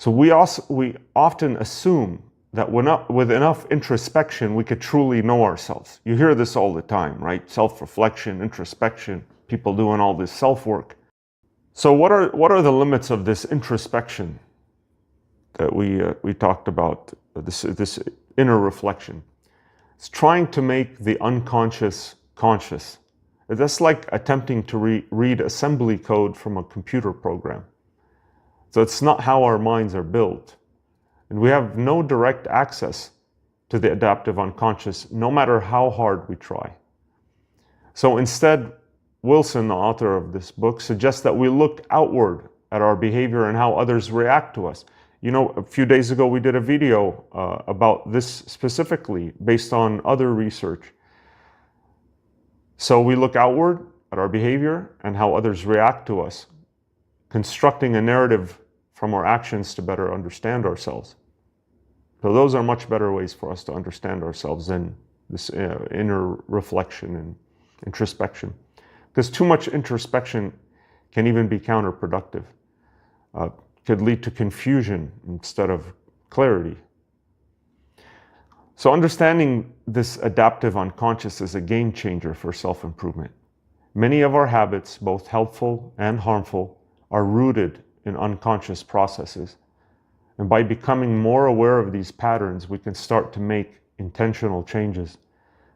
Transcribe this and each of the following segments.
So we often assume that with enough introspection, we could truly know ourselves. You hear this all the time, right? Self-reflection, introspection, people doing all this self-work. So what are the limits of this introspection that we talked about, this inner reflection? It's trying to make the unconscious conscious. That's like attempting to read assembly code from a computer program. So it's not how our minds are built. And we have no direct access to the adaptive unconscious, no matter how hard we try. So instead, Wilson, the author of this book, suggests that we look outward at our behavior and how others react to us. You know, a few days ago, we did a video about this specifically based on other research. So we look outward at our behavior and how others react to us, constructing a narrative from our actions to better understand ourselves. So those are much better ways for us to understand ourselves than this inner reflection and introspection. Because too much introspection can even be counterproductive. Could lead to confusion instead of clarity. So understanding this adaptive unconscious is a game changer for self-improvement. Many of our habits, both helpful and harmful, are rooted in unconscious processes. And by becoming more aware of these patterns, we can start to make intentional changes.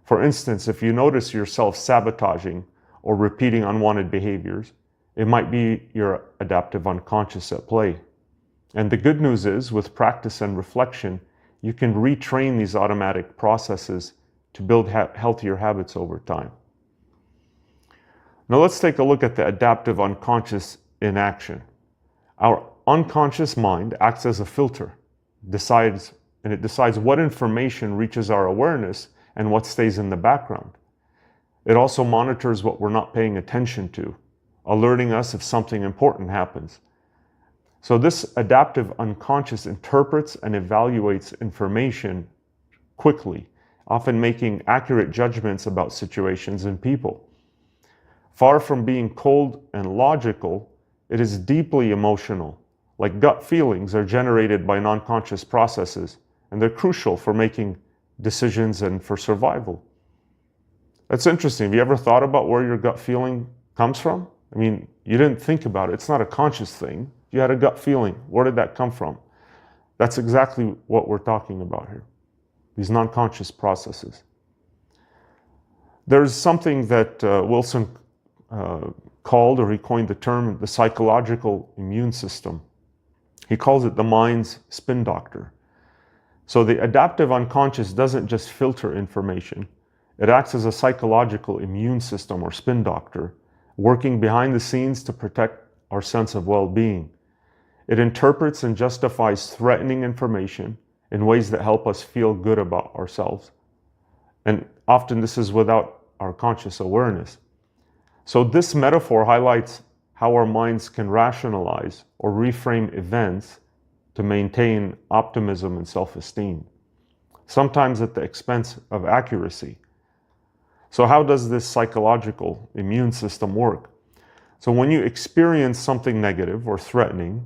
For instance, if you notice yourself sabotaging or repeating unwanted behaviors, it might be your adaptive unconscious at play. And the good news is, with practice and reflection, you can retrain these automatic processes to build healthier habits over time. Now let's take a look at the adaptive unconscious in action. Our unconscious mind acts as a filter, it decides what information reaches our awareness and what stays in the background. It also monitors what we're not paying attention to, alerting us if something important happens. So this adaptive unconscious interprets and evaluates information quickly, often making accurate judgments about situations and people. Far from being cold and logical, it is deeply emotional. Like gut feelings are generated by non-conscious processes, and they're crucial for making decisions and for survival. That's interesting. Have you ever thought about where your gut feeling comes from? I mean, you didn't think about it. It's not a conscious thing. You had a gut feeling. Where did that come from? That's exactly what we're talking about here. These non-conscious processes. There's something that Wilson called, or he coined the term, the psychological immune system. He calls it the mind's spin doctor. So the adaptive unconscious doesn't just filter information. It acts as a psychological immune system or spin doctor, working behind the scenes to protect our sense of well-being. It interprets and justifies threatening information in ways that help us feel good about ourselves. And often this is without our conscious awareness. So this metaphor highlights how our minds can rationalize or reframe events to maintain optimism and self-esteem, sometimes at the expense of accuracy. So how does this psychological immune system work? So when you experience something negative or threatening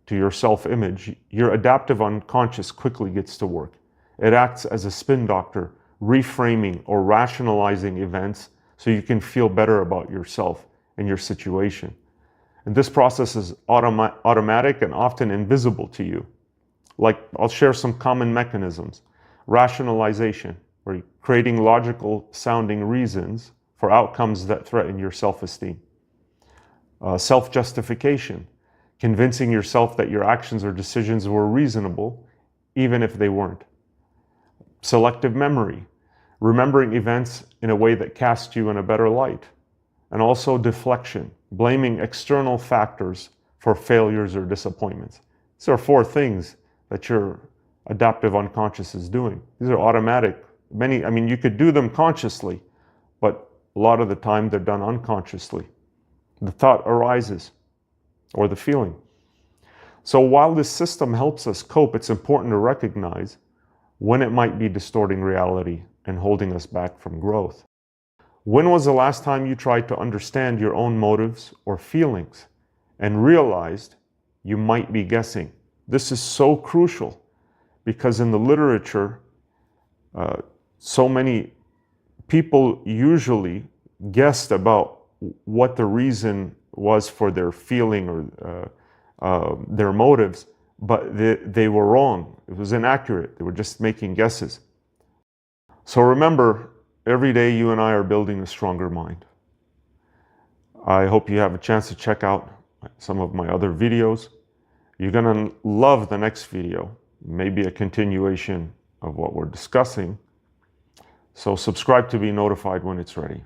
to your self-image, your adaptive unconscious quickly gets to work. It acts as a spin doctor, reframing or rationalizing events so you can feel better about yourself and your situation. And this process is automatic and often invisible to you. Like, I'll share some common mechanisms. Rationalization, where you're creating logical sounding reasons for outcomes that threaten your self-esteem. Self-justification, convincing yourself that your actions or decisions were reasonable, even if they weren't. Selective memory, remembering events in a way that casts you in a better light. And also deflection, blaming external factors for failures or disappointments. These are 4 things that your adaptive unconscious is doing. These are automatic. You could do them consciously, but a lot of the time they're done unconsciously. The thought arises, or the feeling. So while this system helps us cope, it's important to recognize when it might be distorting reality and holding us back from growth. When was the last time you tried to understand your own motives or feelings and realized you might be guessing? This is so crucial because in the literature, so many people usually guessed about what the reason was for their feeling or their motives, but they were wrong. It was inaccurate. They were just making guesses. So remember, every day you and I are building a stronger mind. I hope you have a chance to check out some of my other videos. You're gonna love the next video, maybe a continuation of what we're discussing. So subscribe to be notified when it's ready.